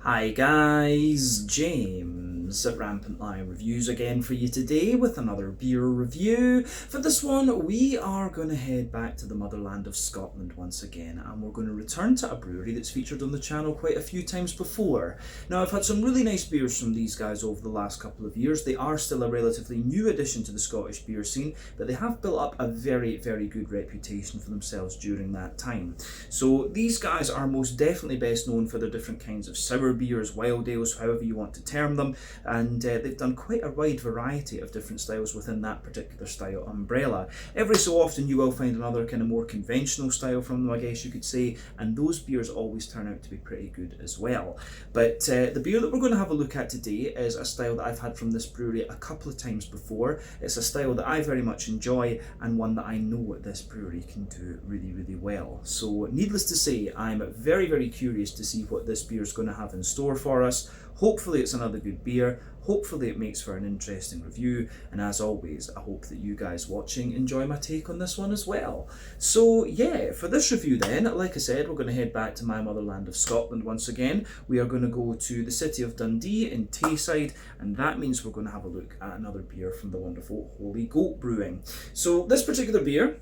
Hi guys, James at Rampant Lion Reviews again for you today with another beer review. For this one, we are going to head back to the motherland of Scotland once again, and we're going to return to a brewery that's featured on the channel quite a few times before. Now, I've had some really nice beers from these guys over the last couple of years. They are still a relatively new addition to the Scottish beer scene, but they have built up a very, very good reputation for themselves during that time. So these guys are most definitely best known for their different kinds of sour beers, wild ales, however you want to term them, and they've done quite a wide variety of different styles within that particular style umbrella. Every so often you will find another kind of more conventional style from them, I guess you could say, and those beers always turn out to be pretty good as well. But the beer that we're going to have a look at today is a style that I've had from this brewery a couple of times before. It's a style that I very much enjoy and one that I know this brewery can do really, really well. So needless to say, I'm very, very curious to see what this beer is going to have in store for us. Hopefully it's another good beer, hopefully it makes for an interesting review, and as always I hope that you guys watching enjoy my take on this one as well. So yeah, for this review then, like I said, we're going to head back to my motherland of Scotland once again. We are going to go to the city of Dundee in Tayside, and that means we're going to have a look at another beer from the wonderful Holy Goat Brewing. So this particular beer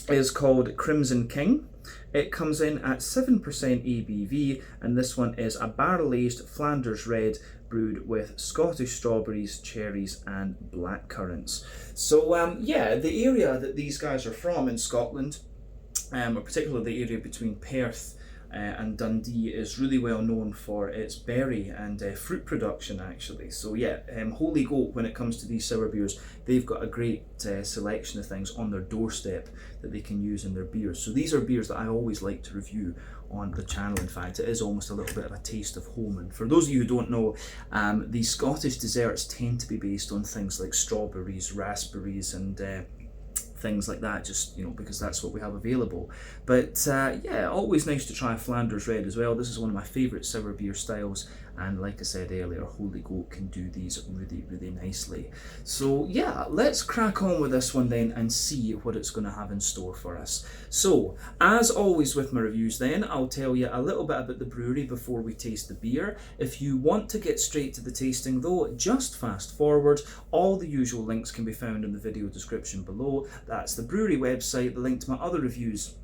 is called Crimson King. It comes in at 7% ABV, and this one is a barrel-aged Flanders red brewed with Scottish strawberries, cherries and blackcurrants. So yeah, the area that these guys are from in Scotland, or particularly the area between Perth and Dundee, is really well known for its berry and fruit production actually. So yeah, Holy Goat, when it comes to these sour beers, they've got a great selection of things on their doorstep that they can use in their beers. So these are beers that I always like to review on the channel. In fact, it is almost a little bit of a taste of home. And for those of you who don't know, these Scottish desserts tend to be based on things like strawberries, raspberries and things like that, just because that's what we have available. But yeah, always nice to try a Flanders red as well. This is one of my favourite sour beer styles, and like I said earlier, Holy Goat can do these really, really nicely. So yeah, let's crack on with this one then and see what it's going to have in store for us. So as always with my reviews then, I'll tell you a little bit about the brewery before we taste the beer. If you want to get straight to the tasting though, just fast forward. All the usual links can be found in the video description below. That's the brewery website, the link to my other reviews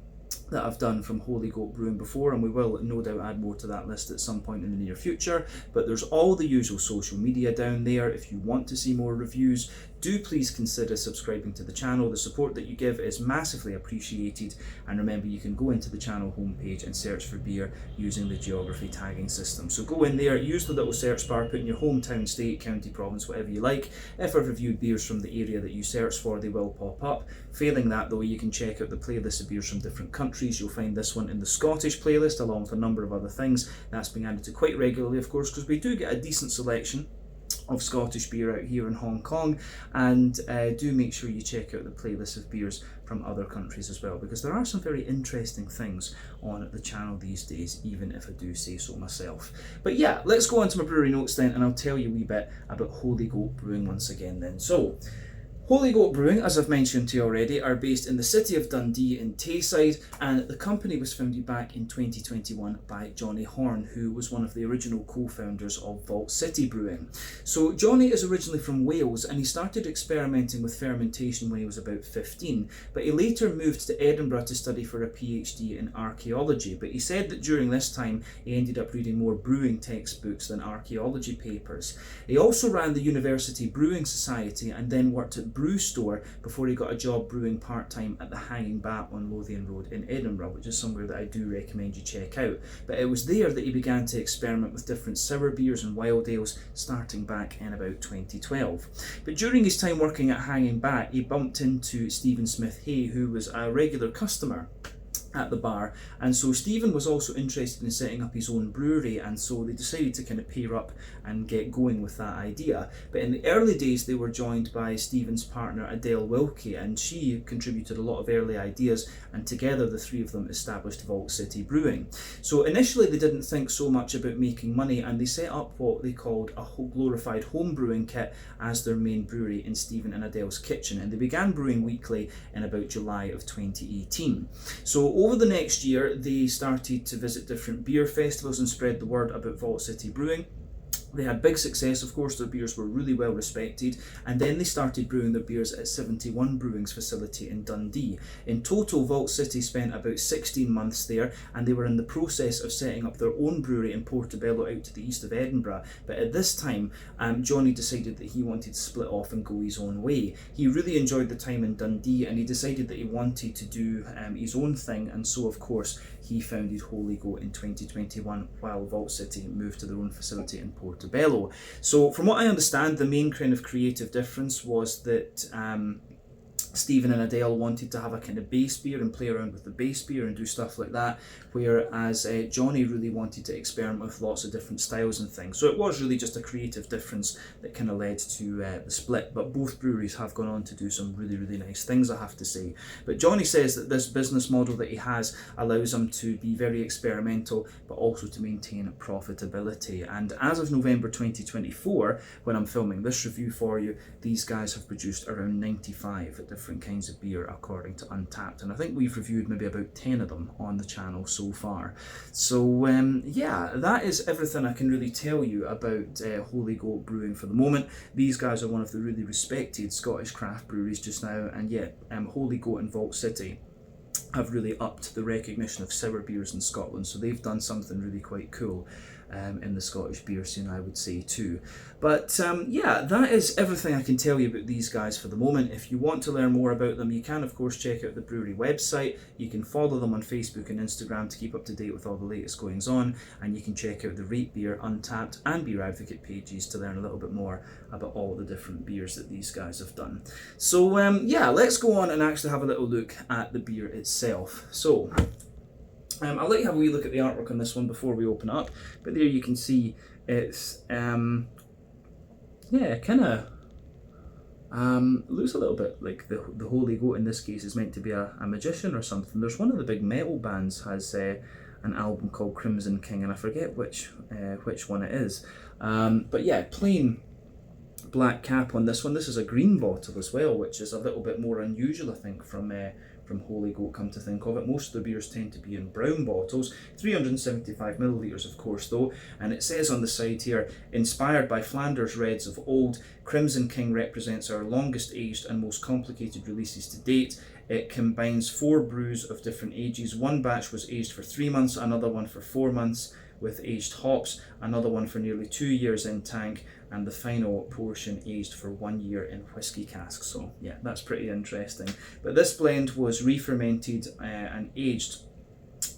that I've done from Holy Goat Brewing before, and we will no doubt add more to that list at some point in the near future. But there's all the usual social media down there. If you want to see more reviews, do please consider subscribing to the channel. The support that you give is massively appreciated, and remember, you can go into the channel homepage and search for beer using the geography tagging system. So go in there, use the little search bar, put in your hometown, state, county, province, whatever you like. If I've reviewed beers from the area that you search for, they will pop up. Failing that though, you can check out the playlist of beers from different countries. You'll find this one in the Scottish playlist along with a number of other things. That's being added to quite regularly, of course, because we do get a decent selection of Scottish beer out here in Hong Kong, and do make sure you check out the playlist of beers from other countries as well, because there are some very interesting things on the channel these days, even if I do say so myself. But yeah, let's go on to my brewery notes then, and I'll tell you a wee bit about Holy Goat Brewing once again then. So Holy Goat Brewing, as I've mentioned to you already, are based in the city of Dundee in Tayside, and the company was founded back in 2021 by Johnny Horn, who was one of the original co-founders of Vault City Brewing. So Johnny is originally from Wales, and he started experimenting with fermentation when he was about 15, but he later moved to Edinburgh to study for a PhD in archaeology. But he said that during this time he ended up reading more brewing textbooks than archaeology papers. He also ran the University Brewing Society and then worked at Brew Store before he got a job brewing part-time at the Hanging Bat on Lothian Road in Edinburgh, which is somewhere that I do recommend you check out. But it was there that he began to experiment with different sour beers and wild ales, starting back in about 2012. But during his time working at Hanging Bat, he bumped into Stephen Smith Hay, who was a regular customer at the bar, and so Stephen was also interested in setting up his own brewery, and so they decided to kind of pair up and get going with that idea. But in the early days they were joined by Stephen's partner Adele Wilkie, and she contributed a lot of early ideas, and together the three of them established Vault City Brewing. So initially they didn't think so much about making money, and they set up what they called a glorified home brewing kit as their main brewery in Stephen and Adele's kitchen, and they began brewing weekly in about July of 2018. So over the next year, they started to visit different beer festivals and spread the word about Vault City Brewing. They had big success, of course, their beers were really well respected, and then they started brewing their beers at 71 Brewing's facility in Dundee. In total, Vault City spent about 16 months there, and they were in the process of setting up their own brewery in Portobello out to the east of Edinburgh. But at this time, Johnny decided that he wanted to split off and go his own way. He really enjoyed the time in Dundee, and he decided that he wanted to do his own thing, and so, of course, he founded Holy Goat in 2021 while Vault City moved to their own facility in Portobello. So from what I understand, the main kind of creative difference was that Stephen and Adele wanted to have a kind of base beer and play around with the base beer and do stuff like that, whereas Johnny really wanted to experiment with lots of different styles and things. So it was really just a creative difference that kind of led to the split, but both breweries have gone on to do some really, really nice things, I have to say. But Johnny says that this business model that he has allows him to be very experimental, but also to maintain profitability. And as of November 2024, when I'm filming this review for you, these guys have produced around 95 different kinds of beer according to Untappd, and I think we've reviewed maybe about 10 of them on the channel so far. So yeah, that is everything I can really tell you about Holy Goat Brewing for the moment. These guys are one of the really respected Scottish craft breweries just now, and yet Holy Goat and Vault City have really upped the recognition of sour beers in Scotland, so they've done something really quite cool in the Scottish beer scene, I would say too. But yeah, that is everything I can tell you about these guys for the moment. If you want to learn more about them, you can of course check out the brewery website. You can follow them on Facebook and Instagram to keep up to date with all the latest goings on, and you can check out the Rate Beer, Untappd and Beer Advocate pages to learn a little bit more about all the different beers that these guys have done. So yeah, let's go on and actually have a little look at the beer itself. So I'll let you have a wee look at the artwork on this one before we open up, but there you can see it's yeah, kind of looks a little bit like the Holy Goat in this case is meant to be a magician or something. There's one of the big metal bands has an album called Crimson King, and I forget which one it is, but yeah, plain black cap on this one. This is a green bottle as well, which is a little bit more unusual, I think, from Holy Goat, come to think of it. Most of the beers tend to be in brown bottles, 375 millilitres of course though, and it says on the side here, inspired by Flanders reds of old, Crimson King represents our longest aged and most complicated releases to date. It combines 4 brews of different ages. One batch was aged for 3 months, another one for 4 months with aged hops, another one for nearly 2 years in tank, and the final portion aged for 1 year in whiskey casks. So yeah, that's pretty interesting. But this blend was re-fermented and aged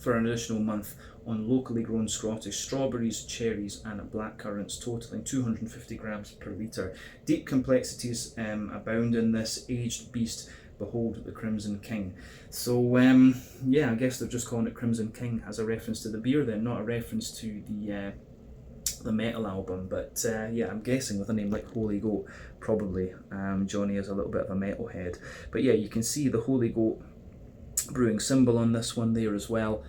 for an additional month on locally grown Scottish strawberries, cherries and blackcurrants, totaling 250 grams per litre. Deep complexities abound in this aged beast. Behold the Crimson King. So yeah, I guess they're just calling it Crimson King as a reference to the beer then, not a reference to the metal album. But yeah, I'm guessing with a name like Holy Goat, probably Johnny is a little bit of a metalhead. But yeah, you can see the Holy Goat Brewing symbol on this one there as well.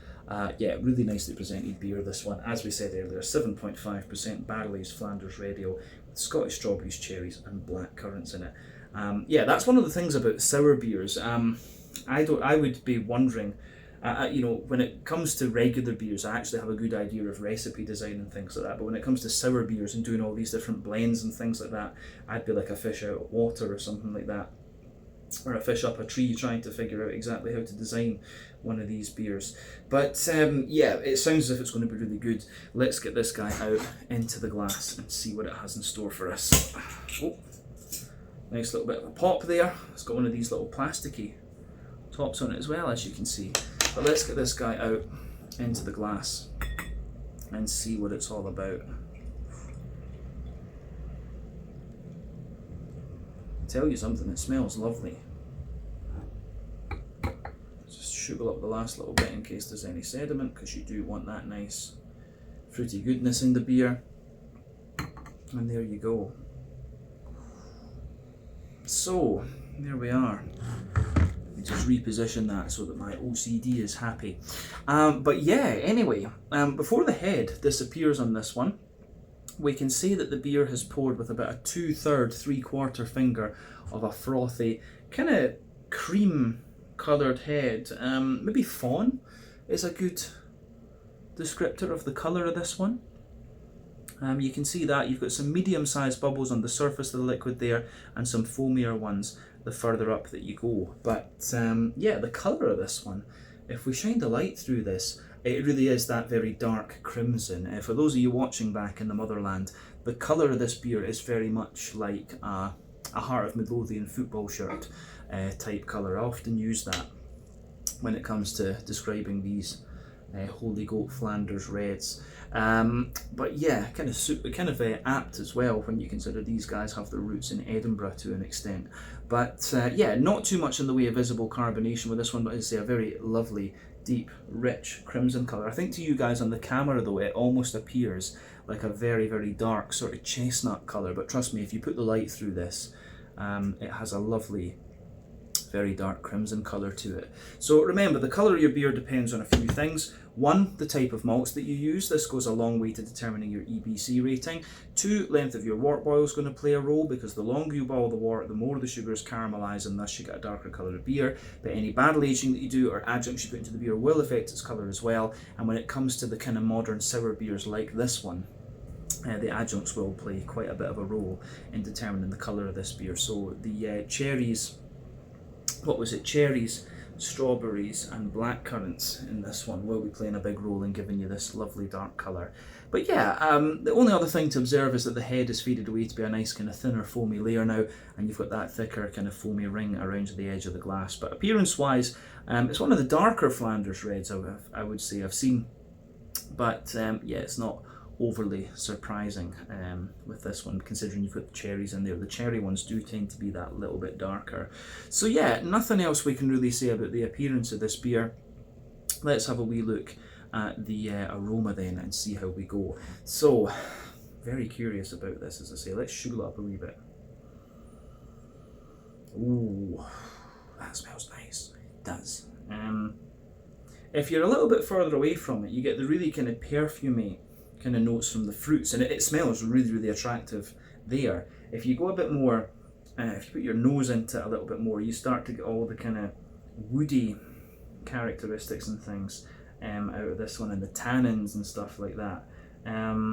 Yeah, really nicely presented beer, this one. As we said earlier, 7.5% barrel-aged Flanders red ale with Scottish strawberries, cherries and black currants in it. Yeah, that's one of the things about sour beers. I would be wondering, you know, when it comes to regular beers, I actually have a good idea of recipe design and things like that. But when it comes to sour beers and doing all these different blends and things like that, I'd be like a fish out of water or something like that, or a fish up a tree trying to figure out exactly how to design one of these beers. But yeah, it sounds as if it's going to be really good. Let's get this guy out into the glass and see what it has in store for us. Oh. Nice little bit of a pop there. It's got one of these little plasticky tops on it as well, as you can see. But let's get this guy out into the glass and see what it's all about. I'll tell you something, it smells lovely. Just sugar up the last little bit in case there's any sediment, because you do want that nice fruity goodness in the beer. And there you go. So, there we are. Let me just reposition that so that my OCD is happy. But yeah, anyway, before the head disappears on this one, we can see that the beer has poured with about a 2/3, 3/4 finger of a frothy, kind of cream coloured head. Maybe fawn is a good descriptor of the colour of this one. You can see that you've got some medium-sized bubbles on the surface of the liquid there, and some foamier ones the further up that you go. But yeah, the colour of this one, if we shine the light through this, it really is that very dark crimson. For those of you watching back in the motherland, the colour of this beer is very much like a Heart of Midlothian football shirt type colour. I often use that when it comes to describing these Holy Goat Flanders reds. But yeah, kind of apt as well when you consider these guys have their roots in Edinburgh to an extent. But yeah, not too much in the way of visible carbonation with this one, but as I say, a very lovely, deep, rich crimson colour. I think to you guys on the camera though, it almost appears like a very, very dark sort of chestnut colour, but trust me, if you put the light through this, it has a lovely, very dark crimson colour to it. So remember, the colour of your beer depends on a few things. One, the type of malts that you use. This goes a long way to determining your EBC rating. Two, length of your wort boil is going to play a role, because the longer you boil the wort, the more the sugars caramelise, and thus you get a darker colour of beer. But any barrel aging that you do or adjuncts you put into the beer will affect its colour as well. And when it comes to the kind of modern sour beers like this one, the adjuncts will play quite a bit of a role in determining the colour of this beer. So the cherries, cherries, strawberries and black currants in this one will be playing a big role in giving you this lovely dark colour. But yeah, the only other thing to observe is that the head is faded away to be a nice kind of thinner foamy layer now, and you've got that thicker kind of foamy ring around the edge of the glass. But appearance wise, it's one of the darker Flanders reds I would say I've seen. But yeah, it's not overly surprising with this one, considering you've got the cherries in there. The cherry ones do tend to be that little bit darker. So yeah, nothing else we can really say about the appearance of this beer. Let's have a wee look at the aroma then and see how we go. So, very curious about this, as I say. Let's sugar up a wee bit. Ooh, that smells nice. It does. If you're a little bit further away from it, you get the really kind of perfumey kind of notes from the fruits, and it smells really, really attractive there. If you go a bit more, if you put your nose into it a little bit more, you start to get all the kind of woody characteristics and things out of this one, and the tannins and stuff like that. As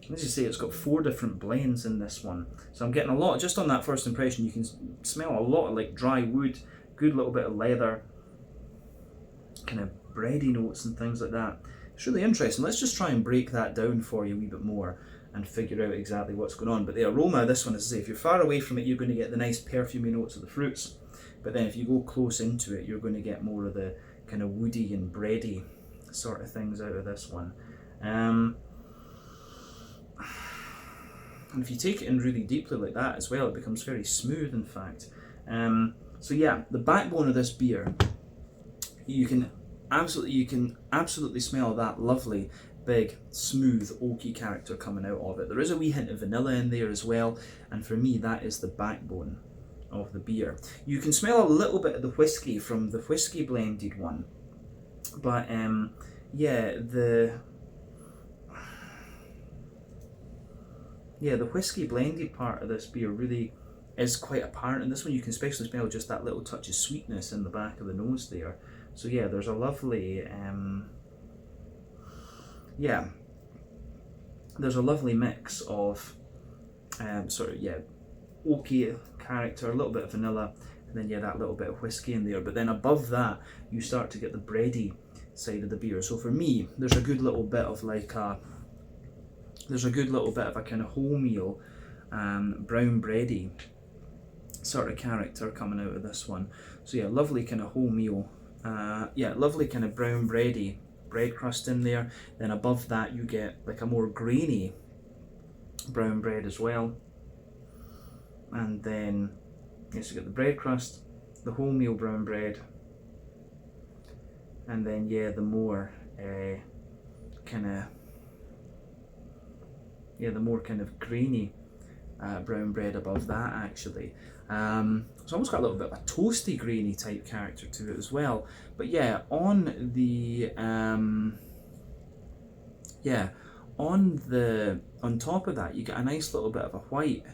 you say, it's got 4 different blends in this one, so I'm getting a lot, just on that first impression, you can smell a lot of like dry wood, good little bit of leather, kind of bready notes and things like that. It's really interesting. Let's just try and break that down for you a wee bit more and figure out exactly what's going on. But the aroma of this one, as I say, if you're far away from it, you're going to get the nice perfumey notes of the fruits. But then if you go close into it, you're going to get more of the kind of woody and bready sort of things out of this one. And if you take it in really deeply like that as well, it becomes very smooth, in fact. So yeah, the backbone of this beer, you can absolutely smell that lovely, big, smooth, oaky character coming out of it. There is a wee hint of vanilla in there as well, and for me that is the backbone of the beer. You can smell a little bit of the whiskey from the whiskey blended one, but yeah, the whiskey blended part of this beer really is quite apparent in this one. You can especially smell just that little touch of sweetness in the back of the nose there. So yeah, there's a lovely, there's a lovely mix of oaky character, a little bit of vanilla, and then yeah, that little bit of whiskey in there. But then above that, you start to get the bready side of the beer. So for me, there's a good little bit of like a kind of wholemeal, brown bready sort of character coming out of this one. So yeah, lovely kind of wholemeal. Lovely kind of brown bready bread crust in there. Then above that you get like a more grainy brown bread as well. And then yes, you get the bread crust, the wholemeal brown bread, and then yeah, the more kind of grainy brown bread above that actually. It's almost got a little bit of a toasty, grainy type character to it as well. But yeah, on top of that, you get a nice little bit of a white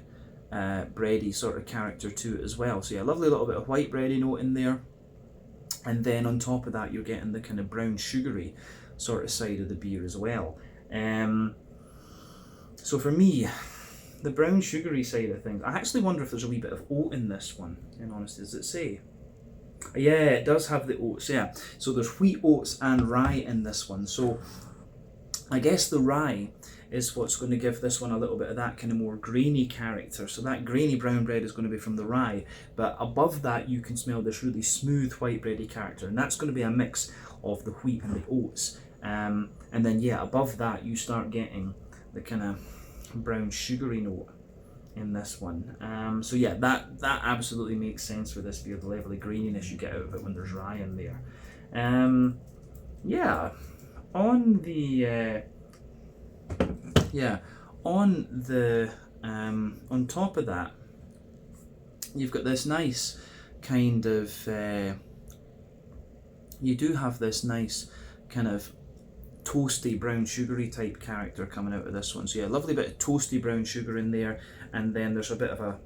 bready sort of character to it as well. So yeah, lovely little bit of white bready note in there. And then on top of that, you're getting the kind of brown sugary sort of side of the beer as well. So for me, the brown sugary side of things, I actually wonder if there's a wee bit of oat in this one, in honesty. Does it say? Yeah, it does have the oats, yeah. So there's wheat, oats and rye in this one. So I guess the rye is what's going to give this one a little bit of that kind of more grainy character. So that grainy brown bread is going to be from the rye, but above that you can smell this really smooth white bready character, and that's going to be a mix of the wheat and the oats. And then yeah, above that you start getting the kind of brown sugary note in this one. So yeah, that absolutely makes sense for this beer, the level of graininess you get out of it when there's rye in there. Yeah, on the on top of that, you've got this nice kind of you do have this nice kind of toasty brown sugary type character coming out of this one. So yeah, lovely bit of toasty brown sugar in there, and then there's a bit of a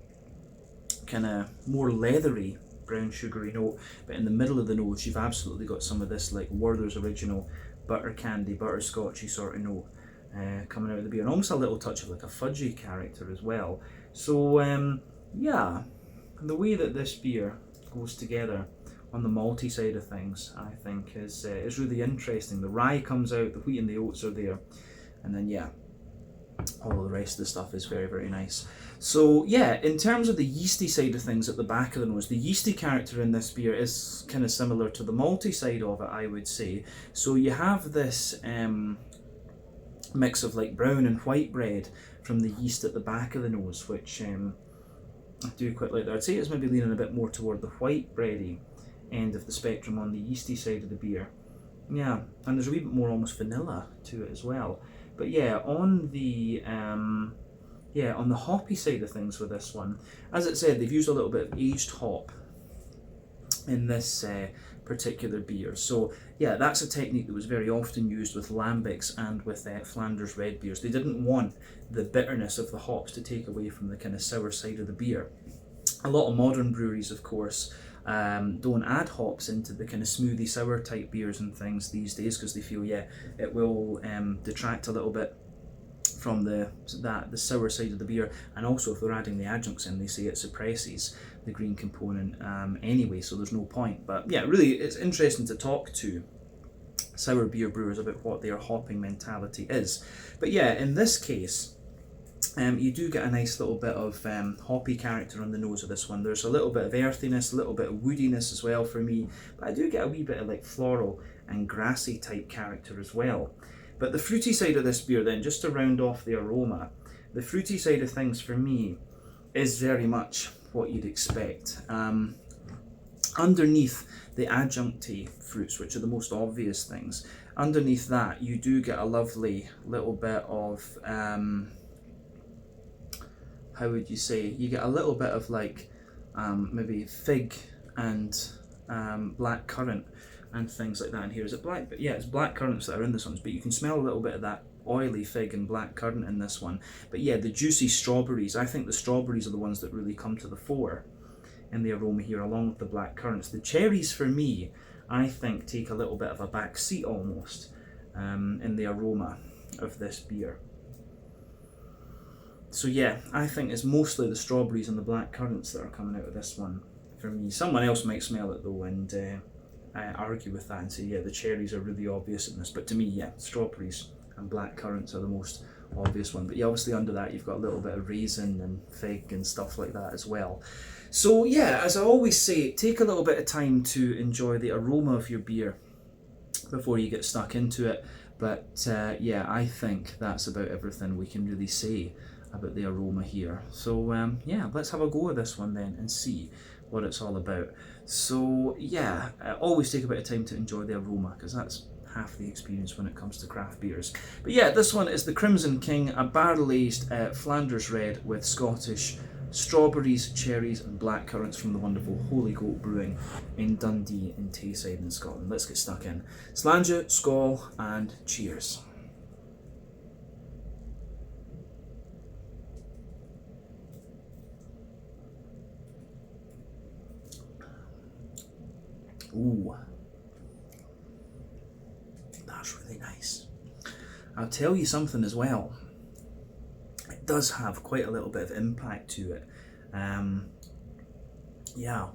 kind of more leathery brown sugary note, but in the middle of the nose you've absolutely got some of this like Werther's Original butter candy, butterscotchy sort of note coming out of the beer, and almost a little touch of like a fudgy character as well. So yeah, the way that this beer goes together on the malty side of things, I think is really interesting. The rye comes out, the wheat and the oats are there, and then yeah, all of the rest of the stuff is very, very nice. So yeah, in terms of the yeasty side of things at the back of the nose, the yeasty character in this beer is kind of similar to the malty side of it, I would say. So you have this mix of like brown and white bread from the yeast at the back of the nose, which I do quite like that. I'd say it's maybe leaning a bit more toward the white bready end of the spectrum on the yeasty side of the beer. Yeah, and there's a wee bit more almost vanilla to it as well. But yeah, on the on the hoppy side of things with this one, as it said, they've used a little bit of aged hop in this particular beer. So yeah, that's a technique that was very often used with lambics and with Flanders red beers. They didn't want the bitterness of the hops to take away from the kind of sour side of the beer. A lot of modern breweries, of course, don't add hops into the kind of smoothie sour type beers and things these days, because they feel it will detract a little bit from the sour side of the beer, and also if they're adding the adjuncts in, they say it suppresses the green component anyway, so there's no point. But yeah, really it's interesting to talk to sour beer brewers about what their hopping mentality is. But yeah, in this case, you do get a nice little bit of hoppy character on the nose of this one. There's a little bit of earthiness, a little bit of woodiness as well for me, but I do get a wee bit of like floral and grassy type character as well. But the fruity side of this beer then, just to round off the aroma, the fruity side of things for me is very much what you'd expect. Underneath the adjuncty fruits, which are the most obvious things, underneath that you do get a lovely little bit of how would you say, you get a little bit of like maybe fig and black currant and things like that in here. Is it black? But yeah, it's black currants that are in this one, but you can smell a little bit of that oily fig and black currant in this one. But yeah, the juicy strawberries, I think the strawberries are the ones that really come to the fore in the aroma here, along with the black currants. The cherries for me, I think, take a little bit of a back seat almost in the aroma of this beer. So yeah, I think it's mostly the strawberries and the black currants that are coming out of this one for me. Someone else might smell it though and I argue with that and say yeah, the cherries are really obvious in this, but to me yeah, strawberries and black currants are the most obvious one. But yeah, obviously under that you've got a little bit of raisin and fig and stuff like that as well. So yeah, as I always say, take a little bit of time to enjoy the aroma of your beer before you get stuck into it. But yeah, I think that's about everything we can really say about the aroma here. So yeah, let's have a go at this one then and see what it's all about. So yeah, always take a bit of time to enjoy the aroma, because that's half the experience when it comes to craft beers. But yeah, this one is the Crimson King, a barrel-aged Flanders red with Scottish strawberries, cherries and black currants from the wonderful Holy Goat Brewing in Dundee in Tayside in Scotland. Let's get stuck in. Slàinte, skål and cheers. Ooh, that's really nice. I'll tell you something as well. It does have quite a little bit of impact to it. Yeah.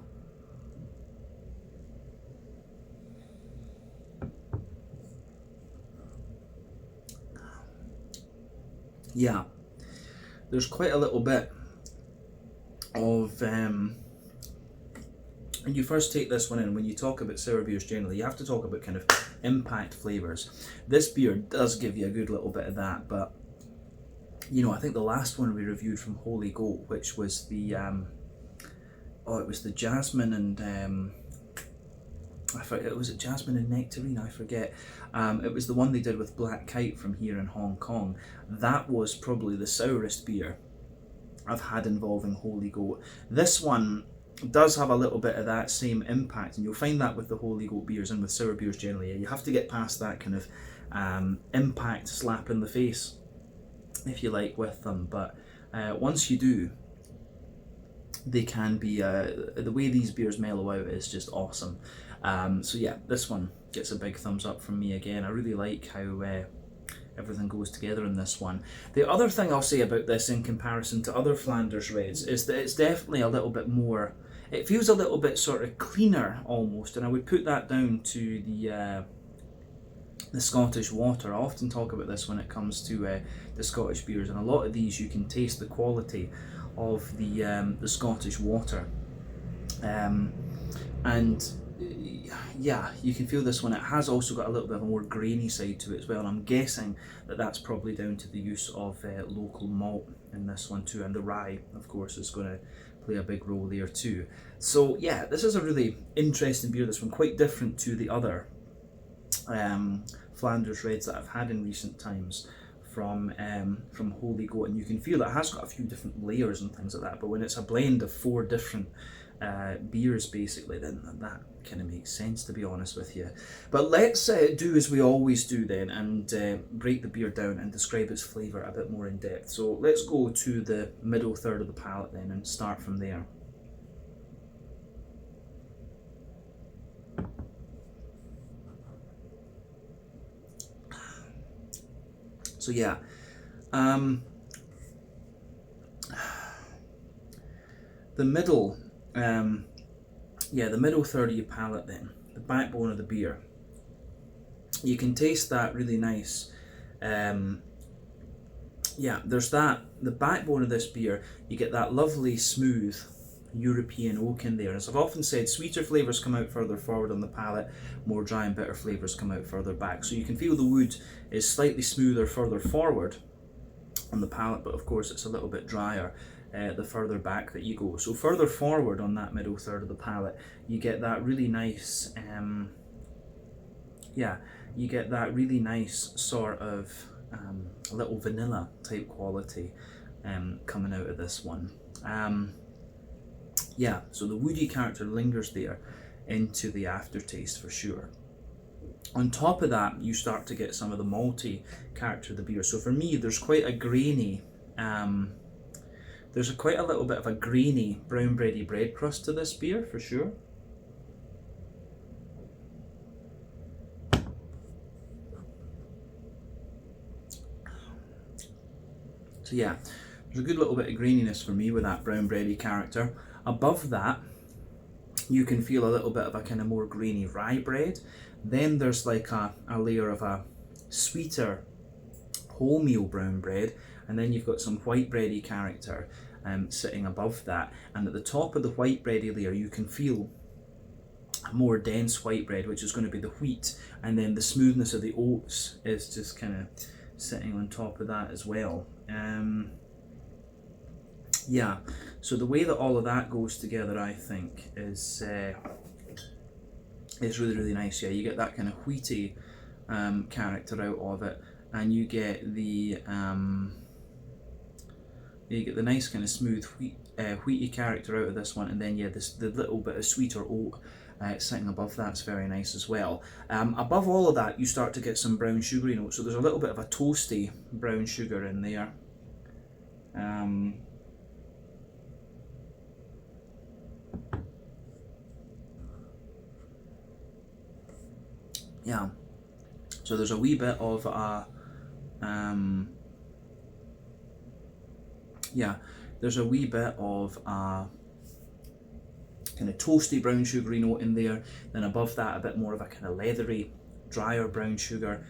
Yeah. There's quite a little bit of when you first take this one in, when you talk about sour beers generally, you have to talk about kind of impact flavours. This beer does give you a good little bit of that, but you know, I think the last one we reviewed from Holy Goat, which was the it was the jasmine and I forget, was it jasmine and nectarine? I forget. It was the one they did with Black Kite from here in Hong Kong. That was probably the sourest beer I've had involving Holy Goat. This one does have a little bit of that same impact, and you'll find that with the Holy Goat beers and with sour beers generally. You have to get past that kind of impact slap in the face, if you like, with them. But once you do, they can be, the way these beers mellow out is just awesome. So yeah, this one gets a big thumbs up from me again. I really like how everything goes together in this one. The other thing I'll say about this in comparison to other Flanders Reds is that it's definitely a little bit more, it feels a little bit sort of cleaner almost, and I would put that down to the Scottish water. I often talk about this when it comes to the Scottish beers, and a lot of these you can taste the quality of the Scottish water, and yeah, you can feel this one. It has also got a little bit of a more grainy side to it as well, and I'm guessing that that's probably down to the use of local malt in this one too, and the rye, of course, is going to play a big role there too. So yeah, this is a really interesting beer. This one quite different to the other Flanders Reds that I've had in recent times from Holy Goat, and you can feel it has got a few different layers and things like that, but when it's a blend of 4 different beers basically, then that kind of makes sense, to be honest with you. But let's do as we always do then, and break the beer down and describe its flavour a bit more in depth. So let's go to the middle third of the palate then and start from there. So yeah, the middle, the middle third of your palate then, the backbone of the beer. You can taste that really nice. There's that, the backbone of this beer, you get that lovely smooth European oak in there. As I've often said, sweeter flavours come out further forward on the palate, more dry and bitter flavours come out further back. So you can feel the wood is slightly smoother further forward on the palate, but of course it's a little bit drier the further back that you go. So further forward on that middle third of the palate, you get that really nice, you get that really nice sort of little vanilla type quality coming out of this one. So the woody character lingers there into the aftertaste for sure. On top of that, you start to get some of the malty character of the beer. So for me, there's quite a grainy, quite a little bit of a grainy brown bready bread crust to this beer for sure. So yeah, there's a good little bit of graininess for me with that brown bready character. Above that, you can feel a little bit of a kind of more grainy rye bread. Then there's like a layer of a sweeter wholemeal brown bread, and then you've got some white bready character sitting above that. And at the top of the white bready layer, you can feel a more dense white bread, which is going to be the wheat, and then the smoothness of the oats is just kind of sitting on top of that as well. So the way that all of that goes together, I think, is really, really nice. Yeah, you get that kind of wheaty character out of it, and you get the nice kind of smooth wheaty character out of this one, and then the little bit of sweeter oat sitting above that's very nice as well. Above all of that, you start to get some brown sugary notes, so there's a little bit of a toasty brown sugar in there. Yeah, so there's a wee bit of a there's a wee bit of a kind of toasty brown sugary note in there. Then above that, a bit more of a kind of leathery, drier brown sugar.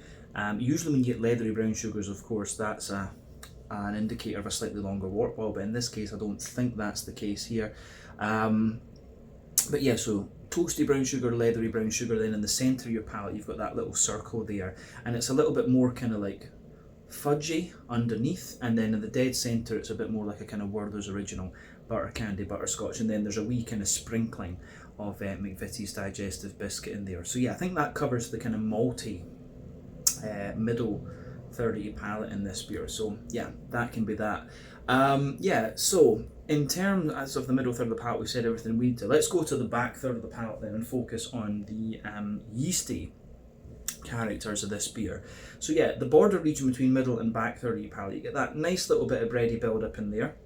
Usually when you get leathery brown sugars, of course, that's an indicator of a slightly longer wort while, but in this case I don't think that's the case here. But yeah, so toasty brown sugar, leathery brown sugar, then in the centre of your palate you've got that little circle there, and it's a little bit more kind of like fudgy underneath, and then in the dead centre it's a bit more like a kind of Werther's Original butter candy butterscotch, and then there's a wee kind of sprinkling of McVitie's digestive biscuit in there. So yeah, I think that covers the kind of malty middle third of your palate in this beer. So yeah, that can be that. Yeah, so in terms of the middle third of the palate, we said everything we need to. Let's go to the back third of the palate then and focus on the yeasty characters of this beer. So yeah, the border region between middle and back third of your palate, you get that nice little bit of bready build up in there.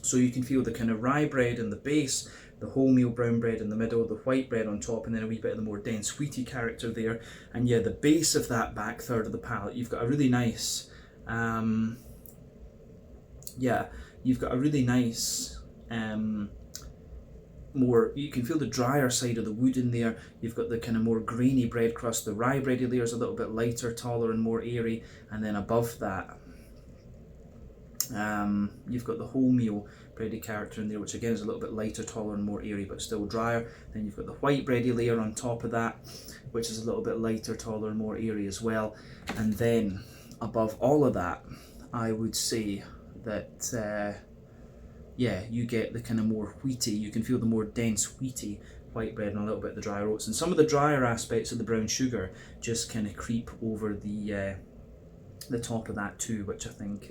So you can feel the kind of rye bread in the base, the wholemeal brown bread in the middle, the white bread on top, and then a wee bit of the more dense wheaty character there. And yeah, the base of that back third of the palate, you've got a really nice, more, you can feel the drier side of the wood in there. You've got the kind of more grainy bread crust. The rye bready layer is a little bit lighter, taller and more airy, and then above that you've got the wholemeal bready character in there, which again is a little bit lighter, taller and more airy, but still drier. Then you've got the white bready layer on top of that, which is a little bit lighter, taller and more airy as well. And then above all of that, I would say that yeah, you get the kind of more wheaty, you can feel the more dense wheaty white bread and a little bit of the dry oats, and some of the drier aspects of the brown sugar just kind of creep over the top of that too, which I think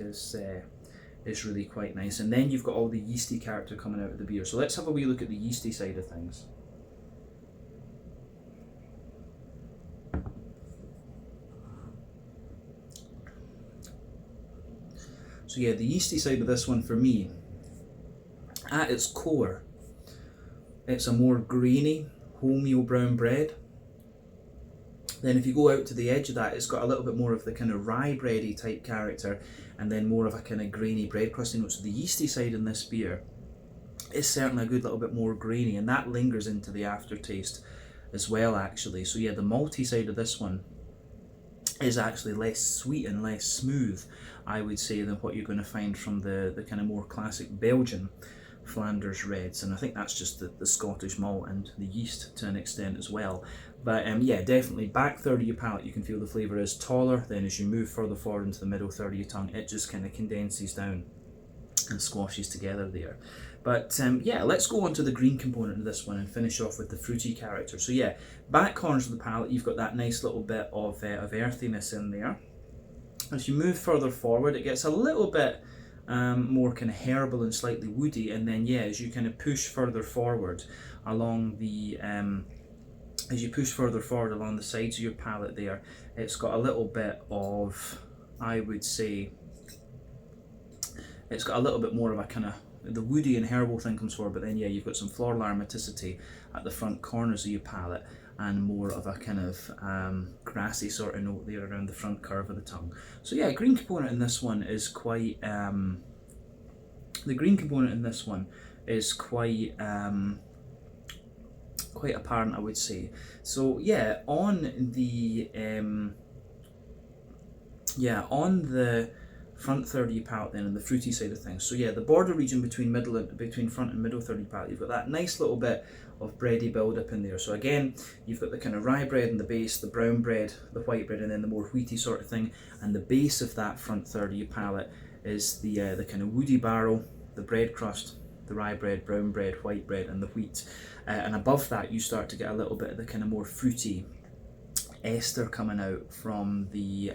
is really quite nice. And then you've got all the yeasty character coming out of the beer. So let's have a wee look at the yeasty side of things. So yeah, the yeasty side of this one for me, at its core, it's a more grainy wholemeal brown bread. Then if you go out to the edge of that, it's got a little bit more of the kind of rye bready type character, and then more of a kind of grainy bread crusty note. So the yeasty side in this beer is certainly a good little bit more grainy, and that lingers into the aftertaste as well actually. So yeah, the malty side of this one is actually less sweet and less smooth, I would say, than what you're going to find from the kind of more classic Belgian Flanders reds, and I think that's just the Scottish malt and the yeast to an extent as well. But yeah, definitely back third of your palate, you can feel the flavour is taller. Then as you move further forward into the middle third of your tongue, it just kind of condenses down and squashes together there. But yeah, let's go on to the green component of this one and finish off with the fruity character. So yeah, back corners of the palate, you've got that nice little bit of earthiness in there. As you move further forward, it gets a little bit more kind of herbal and slightly woody, and then yeah, as you kind of push further forward along the sides of your palate there, it's got a little bit of, I would say, it's got a little bit more of a kind of, the woody and herbal thing comes forward, but then yeah, you've got some floral aromaticity at the front corners of your palate, and more of a kind of grassy sort of note there around the front curve of the tongue. So yeah, green component in this one is quite quite apparent, I would say. So yeah, on the front third of your palate then, and the fruity side of things. So yeah, the border region between front and middle third of your palate, you've got that nice little bit of bready build up in there. So again, you've got the kind of rye bread in the base, the brown bread, the white bread, and then the more wheaty sort of thing. And the base of that front third of your palate is the kind of woody barrel, the bread crust, the rye bread, brown bread, white bread, and the wheat. And above that, you start to get a little bit of the kind of more fruity ester coming out from the,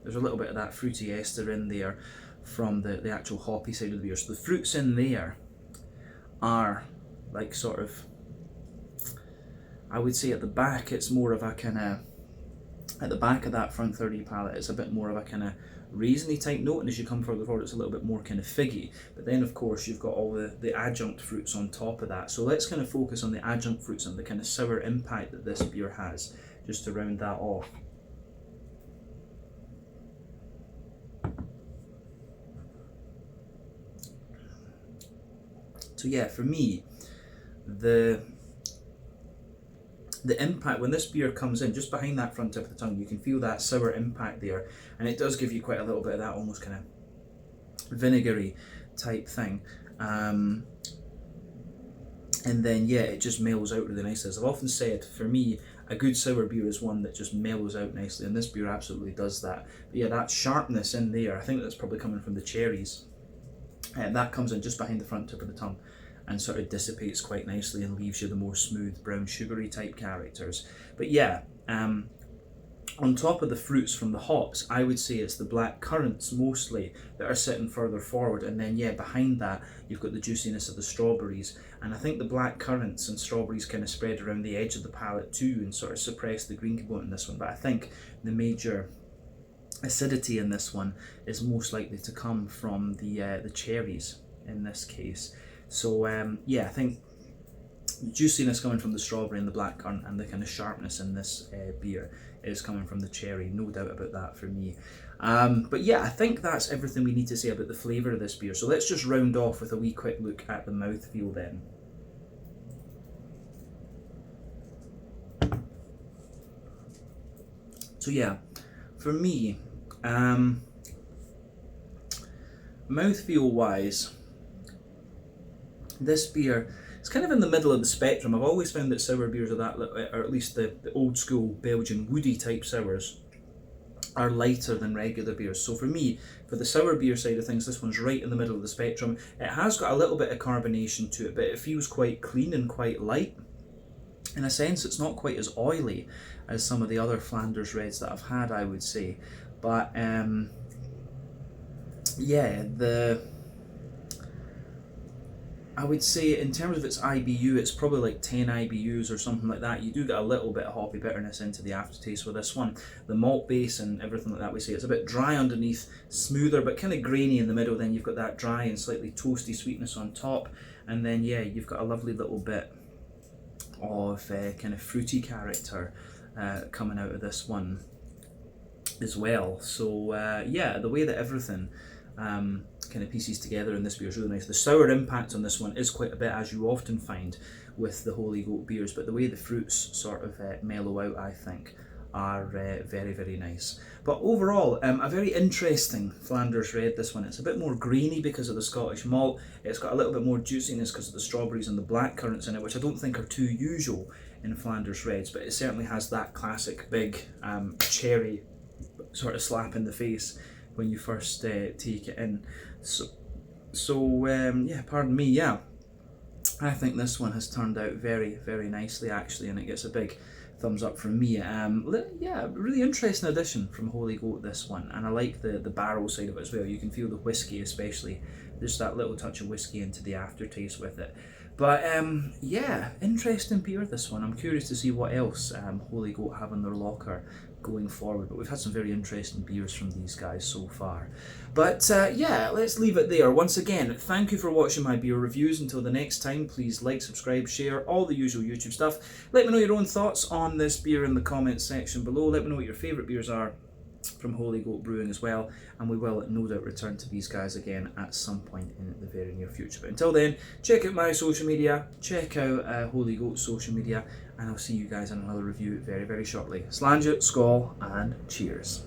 there's a little bit of that fruity ester in there from the actual hoppy side of the beer. So the fruits in there are like sort of, I would say at the back, it's more of a kind of, at the back of that front third of your palate, it's a bit more of a kind of raisiny type note, and as you come further forward, it's a little bit more kind of figgy. But then of course you've got all the adjunct fruits on top of that. So let's kind of focus on the adjunct fruits and the kind of sour impact that this beer has just to round that off. So yeah, for me, the impact when this beer comes in, just behind that front tip of the tongue, you can feel that sour impact there, and it does give you quite a little bit of that almost kind of vinegary type thing. And then yeah, it just mellows out really nicely. As I've often said, for me, a good sour beer is one that just mellows out nicely, and this beer absolutely does that. But yeah, that sharpness in there, I think that's probably coming from the cherries, and that comes in just behind the front tip of the tongue and sort of dissipates quite nicely and leaves you the more smooth brown sugary type characters. But yeah, on top of the fruits from the hops, I would say it's the black currants mostly that are sitting further forward, and then yeah, behind that you've got the juiciness of the strawberries, and I think the black currants and strawberries kind of spread around the edge of the palate too and sort of suppress the green component in this one. But I think the major acidity in this one is most likely to come from the cherries in this case. So yeah, I think juiciness coming from the strawberry and the blackcurrant, and the kind of sharpness in this beer is coming from the cherry, no doubt about that for me. But yeah, I think that's everything we need to say about the flavour of this beer. So let's just round off with a wee quick look at the mouthfeel then. So yeah, for me, mouthfeel wise, this beer, it's kind of in the middle of the spectrum. I've always found that sour beers are that, or at least the old school Belgian woody type sours, are lighter than regular beers. So for me, for the sour beer side of things, this one's right in the middle of the spectrum. It has got a little bit of carbonation to it, but it feels quite clean and quite light. In a sense, it's not quite as oily as some of the other Flanders Reds that I've had, I would say. But yeah, I would say in terms of its IBU, it's probably like 10 IBUs or something like that. You do get a little bit of hoppy bitterness into the aftertaste with this one. The malt base and everything like that, we say it's a bit dry underneath, smoother but kind of grainy in the middle. Then you've got that dry and slightly toasty sweetness on top, and then yeah, you've got a lovely little bit of kind of fruity character coming out of this one as well. So yeah, the way that everything kind of pieces together in this beer is really nice. The sour impact on this one is quite a bit, as you often find with the Holy Goat beers, but the way the fruits sort of mellow out, I think, are very, very nice. But overall, a very interesting Flanders Red, this one. It's a bit more grainy because of the Scottish malt. It's got a little bit more juiciness because of the strawberries and the black currants in it, which I don't think are too usual in Flanders Reds, but it certainly has that classic big cherry sort of slap in the face when you first take it in. So yeah, pardon me, yeah, I think this one has turned out very, very nicely actually, and it gets a big thumbs up from me. Yeah, really interesting addition from Holy Goat, this one, and I like the barrel side of it as well. You can feel the whiskey, especially just that little touch of whiskey into the aftertaste with it. But yeah, interesting beer, this one. I'm curious to see what else Holy Goat have in their locker going forward, but we've had some very interesting beers from these guys so far. But yeah, let's leave it there. Once again, thank you for watching my beer reviews. Until the next time, please like, subscribe, share, all the usual YouTube stuff. Let me know your own thoughts on this beer in the comments section below. Let me know what your favourite beers are from Holy Goat Brewing as well, and we will no doubt return to these guys again at some point in the very near future. But until then, check out my social media, check out Holy Goat's social media, and I'll see you guys in another review very, very shortly. Slàinte, skål, and cheers.